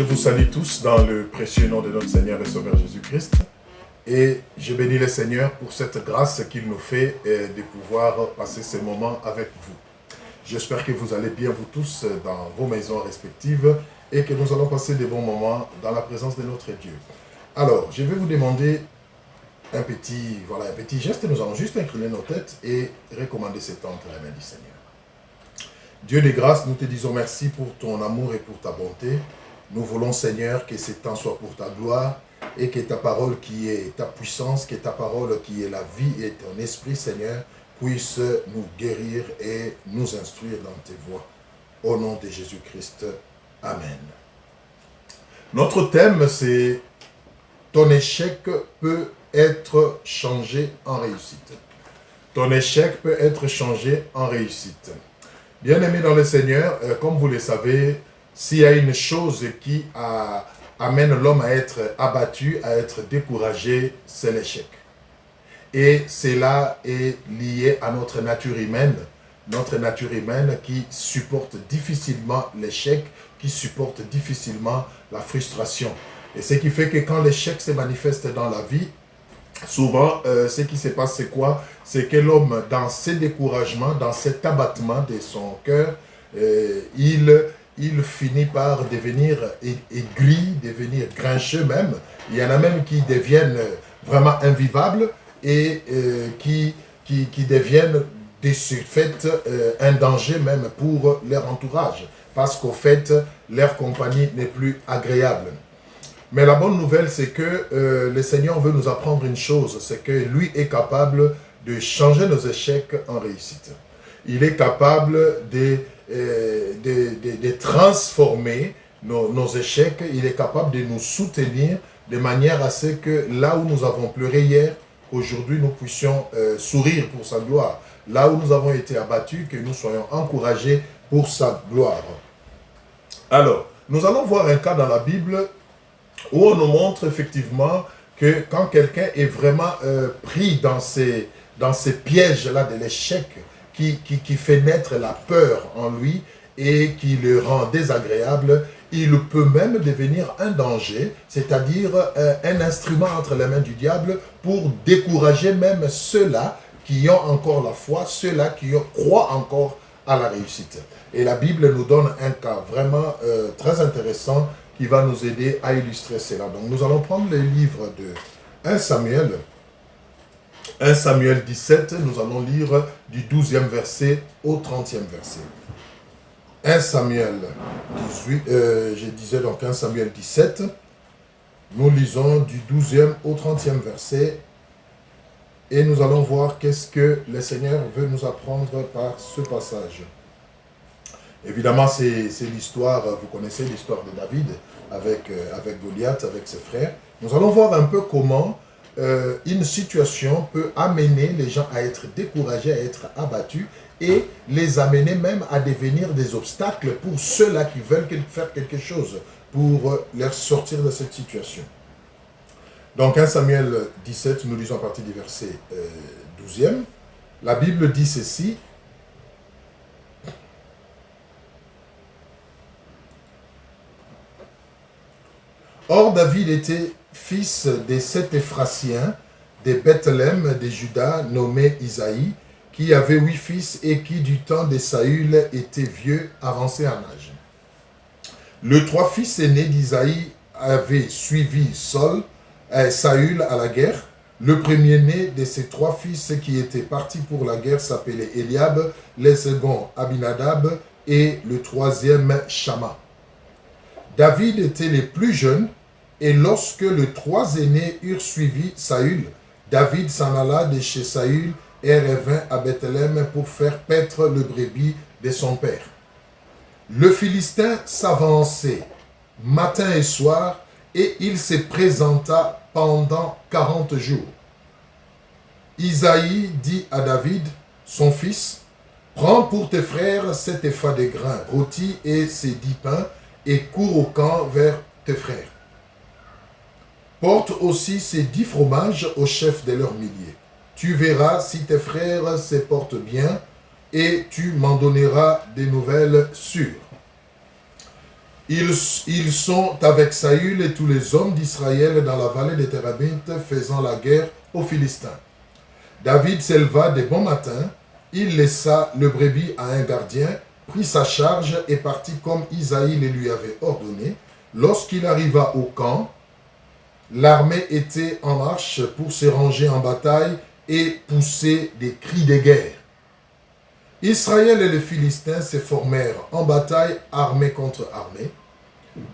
Je vous salue tous dans le précieux nom de notre Seigneur et Sauveur Jésus-Christ. Et je bénis le Seigneur pour cette grâce qu'il nous fait de pouvoir passer ce moment avec vous. J'espère que vous allez bien vous tous dans vos maisons respectives et que nous allons passer des bons moments dans la présence de notre Dieu. Alors, je vais vous demander un petit geste. Nous allons juste incliner nos têtes et recommander ce temps entre les mains du Seigneur. Dieu de grâce, nous te disons merci pour ton amour et pour ta bonté. Nous voulons, Seigneur, que ce temps soit pour ta gloire et que ta parole qui est ta puissance, que ta parole qui est la vie et ton esprit, Seigneur, puisse nous guérir et nous instruire dans tes voies. Au nom de Jésus-Christ. Amen. Notre thème, c'est « Ton échec peut être changé en réussite ». Ton échec peut être changé en réussite. Bien-aimés dans le Seigneur, comme vous le savez, s'il y a une chose qui amène l'homme à être abattu, à être découragé, c'est l'échec. Et cela est lié à notre nature humaine qui supporte difficilement l'échec, qui supporte difficilement la frustration. Et ce qui fait que quand l'échec se manifeste dans la vie, souvent, ce qui se passe, c'est quoi? C'est que l'homme, dans ses découragements, dans cet abattement de son cœur, il finit par devenir aigri, devenir grincheux même. Il y en a même qui deviennent vraiment invivables et qui deviennent de ce fait un danger même pour leur entourage. Parce qu'au fait, leur compagnie n'est plus agréable. Mais la bonne nouvelle, c'est que le Seigneur veut nous apprendre une chose, c'est que lui est capable de changer nos échecs en réussite. Il est capable de transformer nos échecs, il est capable de nous soutenir de manière à ce que là où nous avons pleuré hier, aujourd'hui nous puissions sourire pour sa gloire. Là où nous avons été abattus, que nous soyons encouragés pour sa gloire. Alors, nous allons voir un cas dans la Bible où on nous montre effectivement que quand quelqu'un est vraiment pris dans ces pièges-là de l'échec qui fait naître la peur en lui et qui le rend désagréable, il peut même devenir un danger, c'est-à-dire un instrument entre les mains du diable pour décourager même ceux-là qui ont encore la foi, ceux-là qui croient encore à la réussite. Et la Bible nous donne un cas vraiment très intéressant qui va nous aider à illustrer cela. Donc nous allons prendre le livre de 1 Samuel 17, nous allons lire du 12e verset au 30e verset. 1 Samuel 18, je disais donc 1 Samuel 17, nous lisons du 12e au 30e verset et nous allons voir qu'est-ce que le Seigneur veut nous apprendre par ce passage. Évidemment, c'est l'histoire, vous connaissez l'histoire de David avec Goliath, avec ses frères. Nous allons voir un peu comment une situation peut amener les gens à être découragés, à être abattus et les amener même à devenir des obstacles pour ceux-là qui veulent faire quelque chose pour leur sortir de cette situation. Donc 1 Samuel 17, nous lisons à partir du verset 12e. La Bible dit ceci. Or David était fils des 7 Éphrasiens, de Bethléem, de Juda, nommé Isaïe, qui avait 8 fils et qui du temps de Saül était vieux, avancé en âge. Les 3 fils aînés d'Isaïe avaient suivi Saül à la guerre. Le premier-né de ces 3 fils qui étaient partis pour la guerre s'appelait Eliab, le second Abinadab et le troisième Shama. David était le plus jeune, et lorsque les 3 aînés eurent suivi Saül, David s'en alla de chez Saül et revint à Bethléem pour faire paître le brebis de son père. Le Philistin s'avançait matin et soir, et il se présenta pendant 40 jours. Isaïe dit à David, son fils, « Prends pour tes frères 7 épha de grains rôtis et ces 10 pains, et cours au camp vers tes frères. Porte aussi ces 10 fromages au chef de leurs milliers. Tu verras si tes frères se portent bien, et tu m'en donneras des nouvelles sûres. » Ils sont avec Saül et tous les hommes d'Israël dans la vallée des Térabintes faisant la guerre aux Philistins. David s'éleva de bon matin, il laissa le brebis à un gardien, prit sa charge et partit comme Isaïe le lui avait ordonné. Lorsqu'il arriva au camp, l'armée était en marche pour se ranger en bataille et pousser des cris de guerre. Israël et les Philistins se formèrent en bataille, armée contre armée.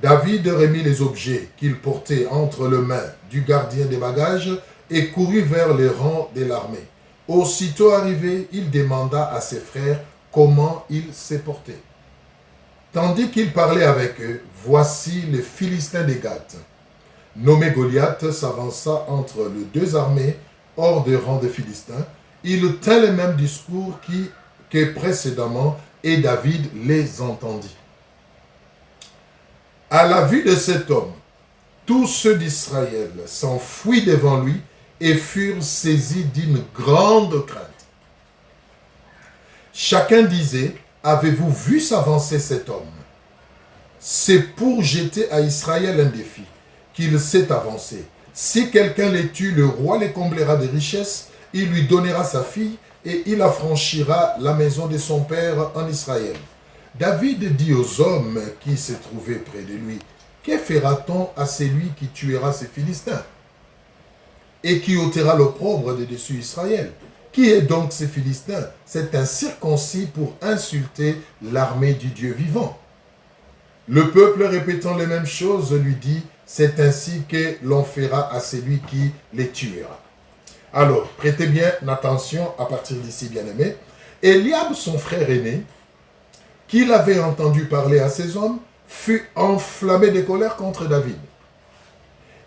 David remit les objets qu'il portait entre les mains du gardien des bagages et courut vers les rangs de l'armée. Aussitôt arrivé, il demanda à ses frères comment ils se portaient. Tandis qu'il parlait avec eux, voici les Philistins de Gath, nommé Goliath, s'avança entre les deux armées hors des rangs des Philistins. Il tint le même discours que précédemment et David les entendit. À la vue de cet homme, tous ceux d'Israël s'enfuirent devant lui et furent saisis d'une grande crainte. Chacun disait, avez-vous vu s'avancer cet homme? C'est pour jeter à Israël un défi qu'il s'est avancé. Si quelqu'un les tue, le roi les comblera de richesses, il lui donnera sa fille et il affranchira la maison de son père en Israël. David dit aux hommes qui se trouvaient près de lui, que fera-t-on à celui qui tuera ces Philistins et qui ôtera l'opprobre de dessus Israël? Qui est donc ces Philistins? C'est un circoncis pour insulter l'armée du Dieu vivant. Le peuple, répétant les mêmes choses, lui dit, c'est ainsi que l'on fera à celui qui les tuera. Alors, prêtez bien attention à partir d'ici, bien-aimés. Eliab, son frère aîné, qu'il avait entendu parler à ces hommes, fut enflammé de colère contre David.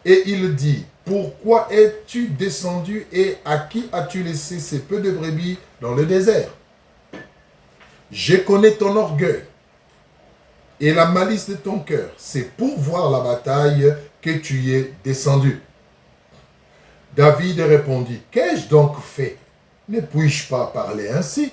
Et il dit, pourquoi es-tu descendu et à qui as-tu laissé ces peu de brebis dans le désert? Je connais ton orgueil et la malice de ton cœur. C'est pour voir la bataille que tu y es descendu. David répondit, qu'ai-je donc fait? Ne puis-je pas parler ainsi?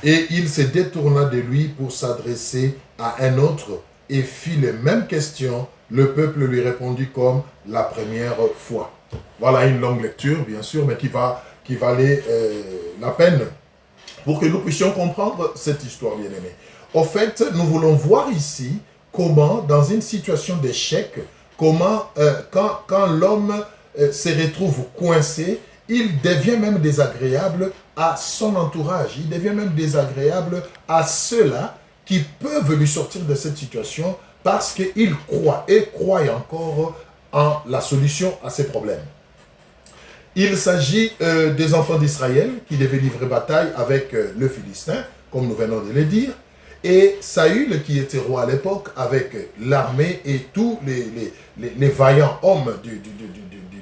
Et il se détourna de lui pour s'adresser à un autre et fit les mêmes questions. Le peuple lui répondit comme la première fois. Voilà une longue lecture, bien sûr, mais qui valait la peine pour que nous puissions comprendre cette histoire, bien-aimée. Au fait, nous voulons voir ici comment, dans une situation d'échec, comment, quand l'homme se retrouve coincé, il devient même désagréable à son entourage. Il devient même désagréable à ceux-là qui peuvent lui sortir de cette situation parce qu'il croit et croit encore en la solution à ses problèmes. Il s'agit des enfants d'Israël qui devaient livrer bataille avec le Philistin, comme nous venons de le dire, et Saül, qui était roi à l'époque, avec l'armée et tous les vaillants hommes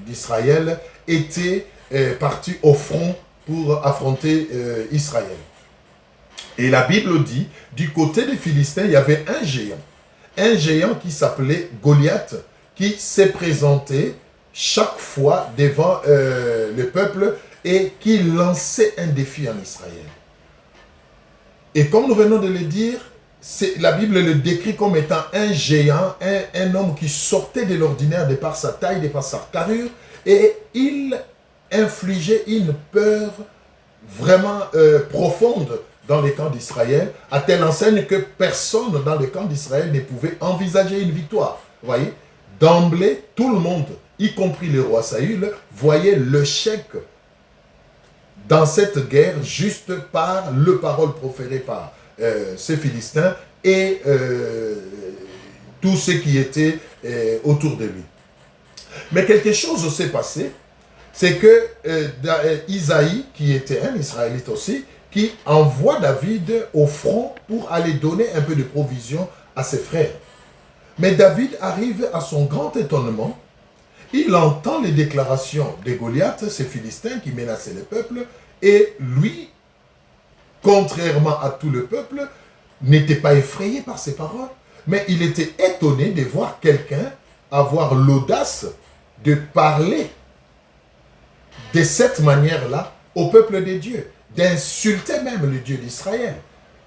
d'Israël, étaient partis au front pour affronter Israël. Et la Bible dit, du côté des Philistins, il y avait un géant qui s'appelait Goliath, qui s'est présenté chaque fois devant le peuple et qui lançait un défi en Israël. Et comme nous venons de le dire, la Bible le décrit comme étant un géant, un homme qui sortait de l'ordinaire de par sa taille, de par sa carrure, et il infligeait une peur vraiment profonde dans les camps d'Israël, à telle enseigne que personne dans les camps d'Israël ne pouvait envisager une victoire. Vous voyez, d'emblée, tout le monde, y compris le roi Saül, voyait l'échec dans cette guerre juste par le parole proférée par ces Philistins et tous ceux qui étaient autour de lui. Mais quelque chose s'est passé, c'est que Isaïe, qui était un Israélite aussi, qui envoie David au front pour aller donner un peu de provisions à ses frères. Mais David arrive à son grand étonnement, il entend les déclarations de Goliath, ces Philistins qui menaçaient le peuple, et lui, contrairement à tout le peuple, n'était pas effrayé par ces paroles, mais il était étonné de voir quelqu'un avoir l'audace de parler de cette manière-là au peuple de Dieu, d'insulter même le Dieu d'Israël.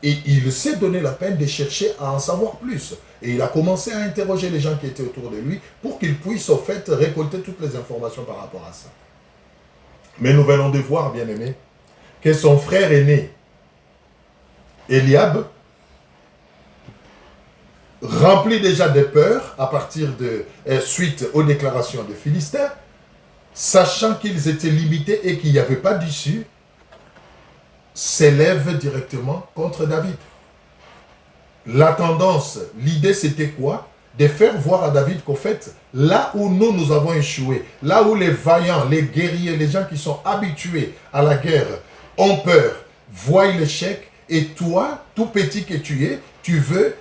Et il s'est donné la peine de chercher à en savoir plus. Et il a commencé à interroger les gens qui étaient autour de lui pour qu'ils puissent au fait récolter toutes les informations par rapport à ça. Mais nous venons de voir, bien aimé, que son frère aîné, Eliab, rempli déjà de peur à partir de suite aux déclarations des Philistins, sachant qu'ils étaient limités et qu'il n'y avait pas d'issue, s'élève directement contre David. La tendance, l'idée c'était quoi? De faire voir à David qu'au fait, là où nous avons échoué, là où les vaillants, les guerriers, les gens qui sont habitués à la guerre ont peur, voient l'échec, et toi, tout petit que tu es, tu veux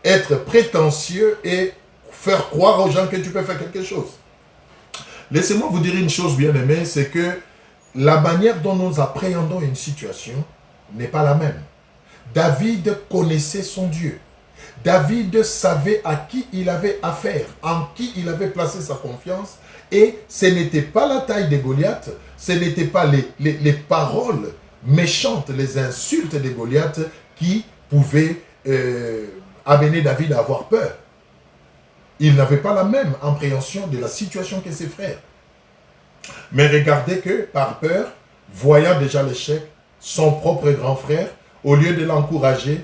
être prétentieux et faire croire aux gens que tu peux faire quelque chose. Laissez-moi vous dire une chose, bien aimé, c'est que la manière dont nous appréhendons une situation n'est pas la même. David connaissait son Dieu. David savait à qui il avait affaire, en qui il avait placé sa confiance, et ce n'était pas la taille de Goliath, ce n'était pas les paroles méchantes, les insultes de Goliath qui pouvaient amener David à avoir peur. Il n'avait pas la même appréhension de la situation que ses frères. Mais regardez que, par peur, voyant déjà l'échec, son propre grand frère, au lieu de l'encourager,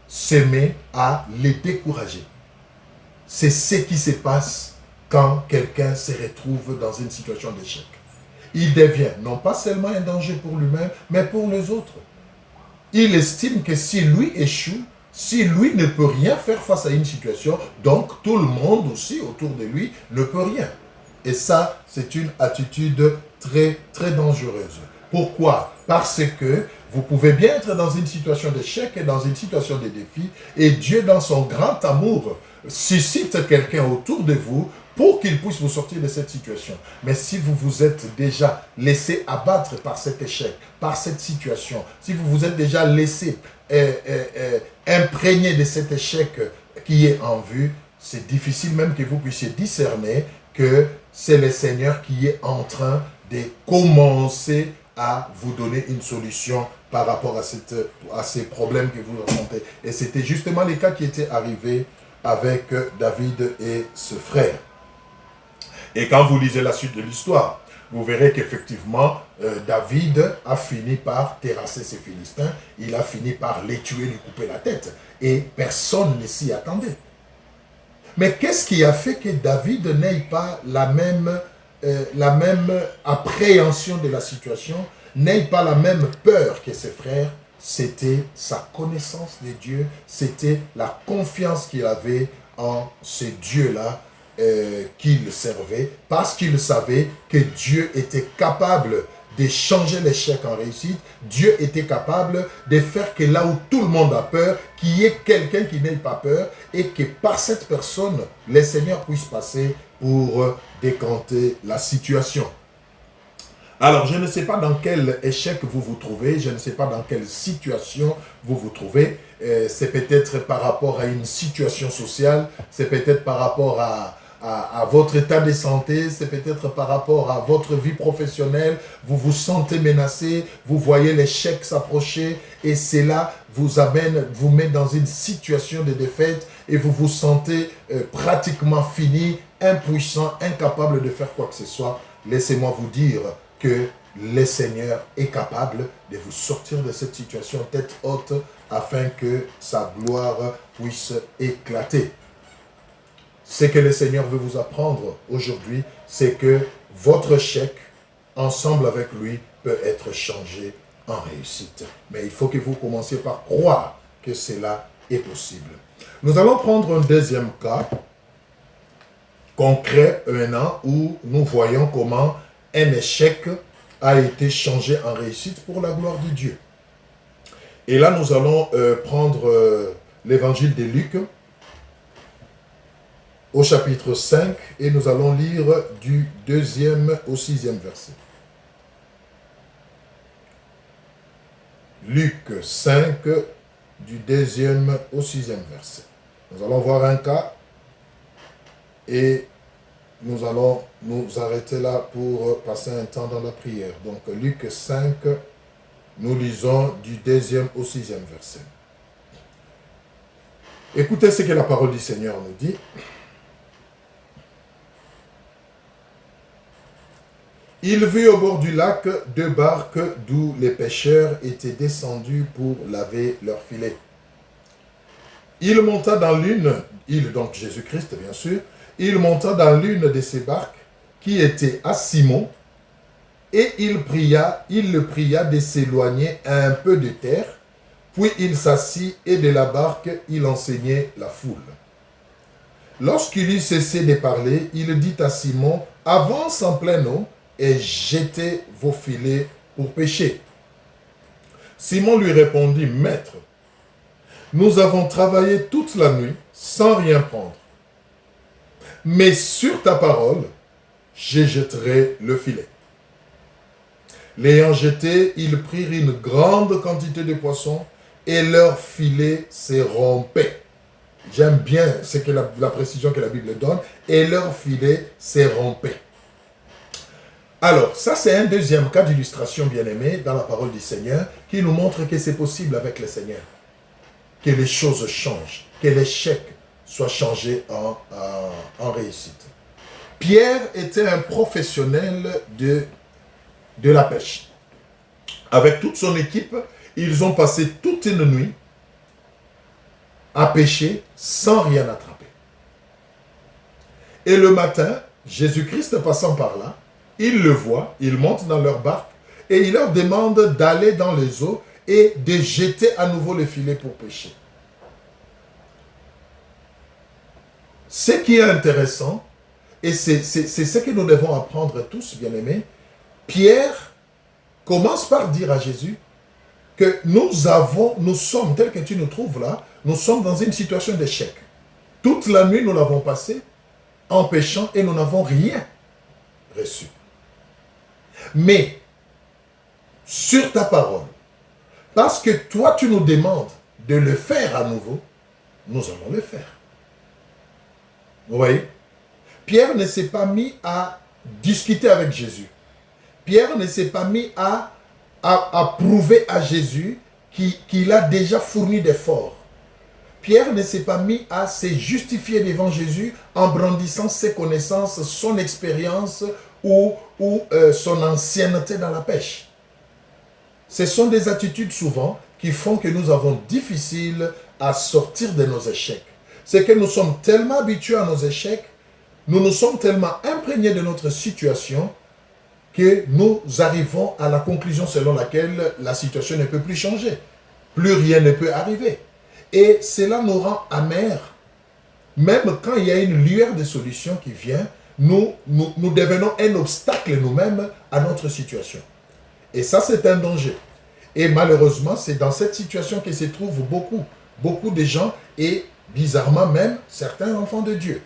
se met à les décourager. C'est ce qui se passe quand quelqu'un se retrouve dans une situation d'échec. Il devient non pas seulement un danger pour lui-même, mais pour les autres. Il estime que si lui échoue, si lui ne peut rien faire face à une situation, donc tout le monde aussi autour de lui ne peut rien. Et ça, c'est une attitude très, très dangereuse. Pourquoi? Parce que vous pouvez bien être dans une situation d'échec et dans une situation de défi, et Dieu, dans son grand amour, suscite quelqu'un autour de vous pour qu'il puisse vous sortir de cette situation. Mais si vous vous êtes déjà laissé abattre par cet échec, par cette situation, si vous vous êtes déjà laissé imprégné de cet échec qui est en vue, c'est difficile même que vous puissiez discerner que c'est le Seigneur qui est en train de commencer à vous donner une solution par rapport à ces problèmes que vous ressentez. Et c'était justement le cas qui était arrivé avec David et ce frère. Et quand vous lisez la suite de l'histoire, vous verrez qu'effectivement, David a fini par terrasser ces Philistins, il a fini par les tuer, lui couper la tête. Et personne ne s'y attendait. Mais qu'est-ce qui a fait que David n'ait pas la même appréhension de la situation, n'ait pas la même peur que ses frères? C'était sa connaissance de Dieu, c'était la confiance qu'il avait en ce Dieu-là qu'il servait, parce qu'il savait que Dieu était capable de changer l'échec en réussite. Dieu était capable de faire que là où tout le monde a peur, qu'il y ait quelqu'un qui n'ait pas peur, et que par cette personne, le Seigneur puisse passer pour décanter la situation. Alors, je ne sais pas dans quel échec vous vous trouvez, je ne sais pas dans quelle situation vous vous trouvez. C'est peut-être par rapport à une situation sociale, c'est peut-être par rapport à votre état de santé, c'est peut-être par rapport à votre vie professionnelle, vous vous sentez menacé, vous voyez l'échec s'approcher, et cela vous met dans une situation de défaite, et vous vous sentez pratiquement fini, impuissant, incapable de faire quoi que ce soit. Laissez-moi vous dire que le Seigneur est capable de vous sortir de cette situation tête haute afin que sa gloire puisse éclater. Ce que le Seigneur veut vous apprendre aujourd'hui, c'est que votre échec, ensemble avec lui, peut être changé en réussite. Mais il faut que vous commenciez par croire que cela est possible. Nous allons prendre un deuxième cas concret maintenant où nous voyons comment un échec a été changé en réussite pour la gloire de Dieu. Et là, nous allons prendre l'évangile de Luc au chapitre 5 et nous allons lire du 2e au 6e verset. Luc 5, du 2e au 6e verset. Nous allons voir un cas et nous allons nous arrêter là pour passer un temps dans la prière. Donc Luc 5, nous lisons du 2e au 6e verset. Écoutez ce que la parole du Seigneur nous dit. Il vit au bord du lac 2 barques d'où les pêcheurs étaient descendus pour laver leurs filets. Il monta dans l'une, donc Jésus-Christ bien sûr, il monta dans l'une de ces barques qui était à Simon et il le pria de s'éloigner un peu de terre, puis il s'assit et de la barque il enseignait la foule. Lorsqu'il eut cessé de parler, il dit à Simon, avance en pleine eau et jetez vos filets pour pêcher. Simon lui répondit, Maître, nous avons travaillé toute la nuit sans rien prendre. Mais sur ta parole, je jetterai le filet. L'ayant jeté, ils prirent une grande quantité de poissons et leur filet se rompait. J'aime bien la précision que la Bible donne. Et leur filet se rompait. Alors, ça c'est un deuxième cas d'illustration bien-aimé dans la parole du Seigneur qui nous montre que c'est possible avec le Seigneur. Que les choses changent, que l'échec soit changé en réussite. Pierre était un professionnel de la pêche. Avec toute son équipe, ils ont passé toute une nuit à pêcher sans rien attraper. Et le matin, Jésus-Christ passant par là, il le voit, il monte dans leur barque et il leur demande d'aller dans les eaux et de jeter à nouveau le filet pour pêcher. Ce qui est intéressant, et c'est ce que nous devons apprendre tous, bien-aimés, Pierre commence par dire à Jésus que nous sommes, tel que tu nous trouves là, nous sommes dans une situation d'échec. Toute la nuit, nous l'avons passée en péchant et nous n'avons rien reçu. Mais, sur ta parole, parce que toi, tu nous demandes de le faire à nouveau, nous allons le faire. Vous voyez? Pierre ne s'est pas mis à discuter avec Jésus. Pierre ne s'est pas mis à prouver à Jésus qu'il a déjà fourni d'efforts. Pierre ne s'est pas mis à se justifier devant Jésus en brandissant ses connaissances, son expérience ou son ancienneté dans la pêche. Ce sont des attitudes souvent qui font que nous avons difficile à sortir de nos échecs. C'est que nous sommes tellement habitués à nos échecs, nous sommes tellement imprégnés de notre situation que nous arrivons à la conclusion selon laquelle la situation ne peut plus changer. Plus rien ne peut arriver. Et cela nous rend amers. Même quand il y a une lueur de solution qui vient, nous devenons un obstacle nous-mêmes à notre situation. Et ça, c'est un danger. Et malheureusement, c'est dans cette situation que se trouvent beaucoup de gens et bizarrement même certains enfants de Dieu.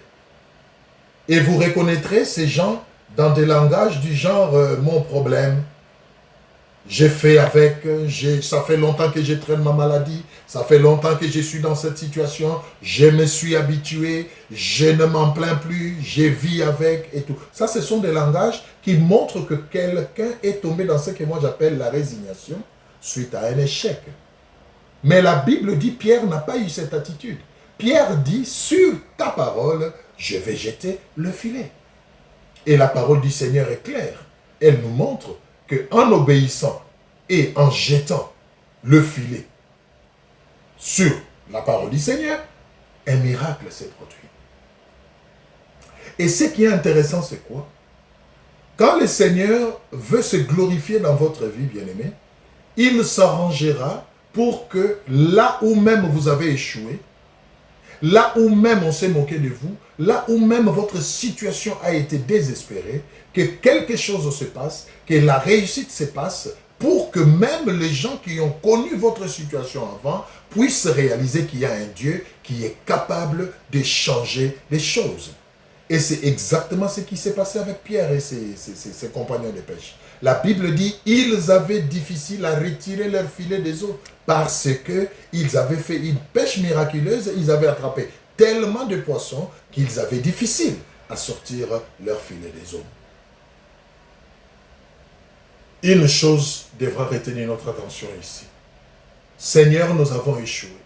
Et vous reconnaîtrez ces gens dans des langages du genre mon problème, j'ai fait avec, ça fait longtemps que je traîne ma maladie, ça fait longtemps que je suis dans cette situation, je me suis habitué, je ne m'en plains plus, je vis avec et tout. Ça, ce sont des langages qui montrent que quelqu'un est tombé dans ce que moi j'appelle la résignation suite à un échec. Mais la Bible dit, Pierre n'a pas eu cette attitude. Pierre dit, sur ta parole, je vais jeter le filet. Et la parole du Seigneur est claire. Elle nous montre qu'en obéissant et en jetant le filet sur la parole du Seigneur, un miracle s'est produit. Et ce qui est intéressant, c'est quoi? Quand le Seigneur veut se glorifier dans votre vie, bien-aimé, il s'arrangera pour que là où même vous avez échoué, là où même on s'est moqué de vous, là où même votre situation a été désespérée, que quelque chose se passe, que la réussite se passe, pour que même les gens qui ont connu votre situation avant puissent réaliser qu'il y a un Dieu qui est capable de changer les choses. Et c'est exactement ce qui s'est passé avec Pierre et ses compagnons de pêche. La Bible dit, ils avaient difficile à retirer leur filet des eaux parce qu'ils avaient fait une pêche miraculeuse, ils avaient attrapé tellement de poissons qu'ils avaient difficile à sortir leur filet des eaux. Une chose devra retenir notre attention ici. Seigneur, nous avons échoué.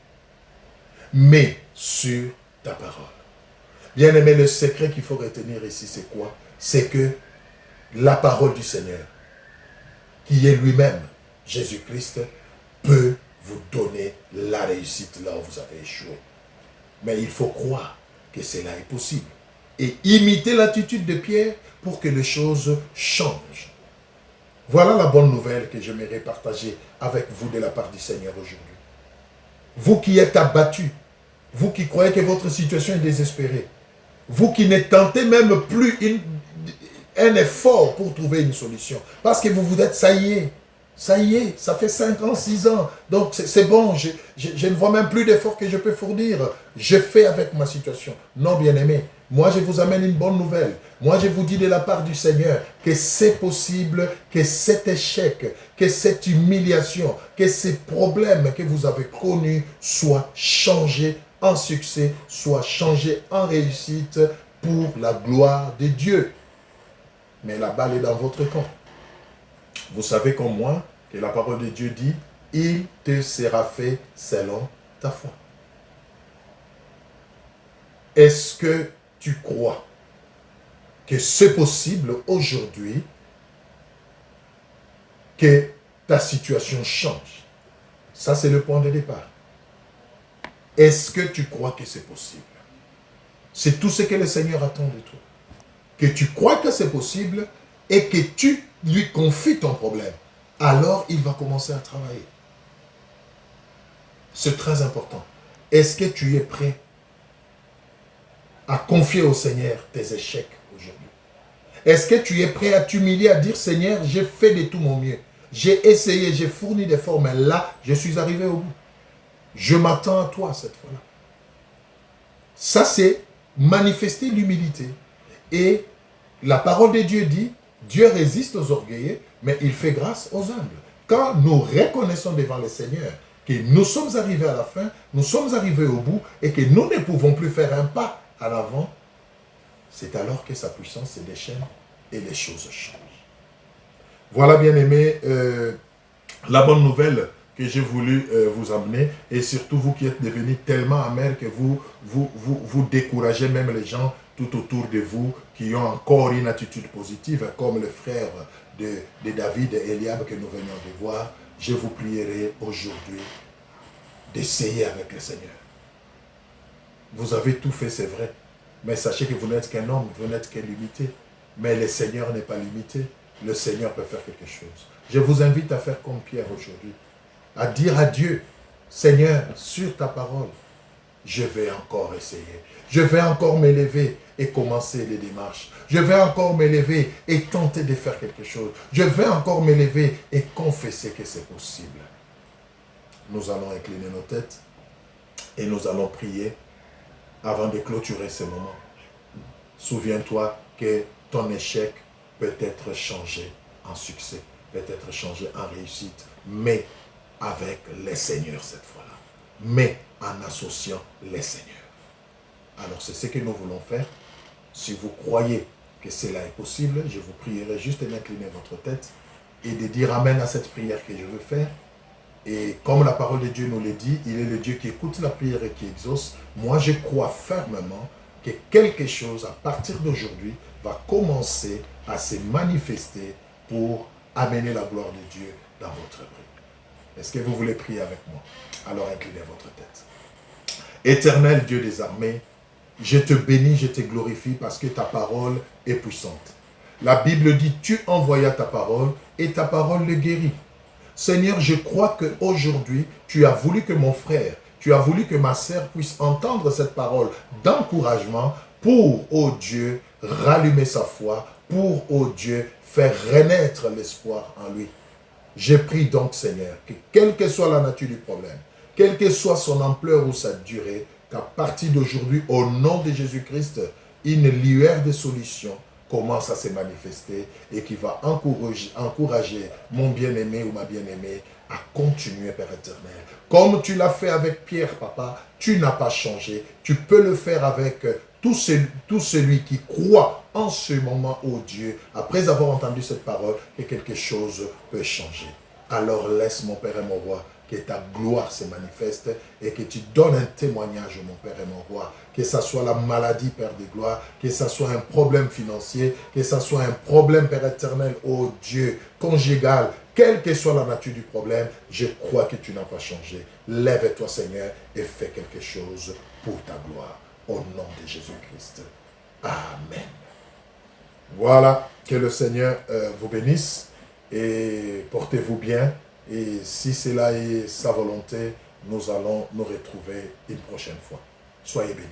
Mais sur ta parole. Bien-aimé, le secret qu'il faut retenir ici, c'est quoi? C'est que la parole du Seigneur, qui est lui-même Jésus-Christ, peut vous donner la réussite là où vous avez échoué. Mais il faut croire que cela est possible. Et imiter l'attitude de Pierre pour que les choses changent. Voilà la bonne nouvelle que j'aimerais partager avec vous de la part du Seigneur aujourd'hui. Vous qui êtes abattus, vous qui croyez que votre situation est désespérée, vous qui ne tentez même plus un effort pour trouver une solution, parce que vous vous dites, ça y est, ça fait 5 ans, 6 ans, donc c'est bon, je ne vois même plus d'efforts que je peux fournir, je fais avec ma situation. Non, bien-aimé, moi je vous amène une bonne nouvelle. Moi je vous dis de la part du Seigneur que c'est possible, que cet échec, que cette humiliation, que ces problèmes que vous avez connus soient changés en succès, soient changés en réussite pour la gloire de Dieu. Mais la balle est dans votre camp. Vous savez comme moi que la parole de Dieu dit, il te sera fait selon ta foi. Est-ce que tu crois que c'est possible aujourd'hui que ta situation change? Ça, c'est le point de départ. Est-ce que tu crois que c'est possible? C'est tout ce que le Seigneur attend de toi. Que tu crois que c'est possible et que tu lui confies ton problème. Alors, il va commencer à travailler. C'est très important. Est-ce que tu es prêt à confier au Seigneur tes échecs aujourd'hui? Est-ce que tu es prêt à t'humilier, à dire, Seigneur, j'ai fait de tout mon mieux. J'ai essayé, j'ai fourni des efforts, mais là, je suis arrivé au bout. Je m'attends à toi cette fois-là. Ça, c'est manifester l'humilité. Et la parole de Dieu dit, Dieu résiste aux orgueilleux, mais il fait grâce aux humbles. Quand nous reconnaissons devant le Seigneur que nous sommes arrivés à la fin, nous sommes arrivés au bout et que nous ne pouvons plus faire un pas à l'avant, c'est alors que sa puissance se déchaîne et les choses changent. Voilà, bien aimé, la bonne nouvelle que j'ai voulu vous amener, et surtout vous qui êtes devenus tellement amers que vous découragez même les gens tout autour de vous qui ont encore une attitude positive, comme le frère de David et Eliab que nous venions de voir. Je vous prierai aujourd'hui d'essayer avec le Seigneur. Vous avez tout fait, c'est vrai, mais sachez que vous n'êtes qu'un homme, vous n'êtes qu'un limité. Mais le Seigneur n'est pas limité. Le Seigneur peut faire quelque chose. Je vous invite à faire comme Pierre aujourd'hui, à dire à Dieu, Seigneur, sur ta parole, je vais encore essayer. Je vais encore m'élever et commencer les démarches. Je vais encore m'élever et tenter de faire quelque chose. Je vais encore m'élever et confesser que c'est possible. Nous allons incliner nos têtes et nous allons prier avant de clôturer ce moment. Souviens-toi que ton échec peut être changé en succès, peut être changé en réussite, mais avec les seigneurs cette fois-là, mais en associant les seigneurs. Alors c'est ce que nous voulons faire. Si vous croyez que cela est possible, je vous prierai juste d'incliner votre tête et de dire Amen à cette prière que je veux faire. Et comme la parole de Dieu nous le dit, il est le Dieu qui écoute la prière et qui exauce. Moi, je crois fermement que quelque chose, à partir d'aujourd'hui, va commencer à se manifester pour amener la gloire de Dieu dans votre vie. Est-ce que vous voulez prier avec moi? Alors inclinez votre tête. Éternel Dieu des armées, je te bénis, je te glorifie parce que ta parole est puissante. La Bible dit, tu envoyas ta parole et ta parole le guérit. Seigneur, je crois qu'aujourd'hui, tu as voulu que mon frère, tu as voulu que ma sœur puisse entendre cette parole d'encouragement pour, oh Dieu, rallumer sa foi, pour, oh Dieu, faire renaître l'espoir en lui. Je prie donc, Seigneur, que quelle que soit la nature du problème, quelle que soit son ampleur ou sa durée, qu'à partir d'aujourd'hui, au nom de Jésus-Christ, une lueur de solution commence à se manifester et qui va encourager mon bien-aimé ou ma bien-aimée à continuer, Père éternel. Comme tu l'as fait avec Pierre, Papa, tu n'as pas changé. Tu peux le faire avec tout celui qui croit en ce moment, oh Dieu, après avoir entendu cette parole, que quelque chose peut changer. Alors laisse, mon Père et mon Roi, que ta gloire se manifeste et que tu donnes un témoignage, mon Père et mon Roi. Que ça soit la maladie, Père de gloire, que ça soit un problème financier, que ça soit un problème, Père éternel, oh Dieu, conjugal, quelle que soit la nature du problème, je crois que tu n'as pas changé. Lève-toi, Seigneur, et fais quelque chose pour ta gloire. Au nom de Jésus-Christ. Amen. Voilà, que le Seigneur vous bénisse et portez-vous bien. Et si cela est sa volonté, nous allons nous retrouver une prochaine fois. Soyez bénis.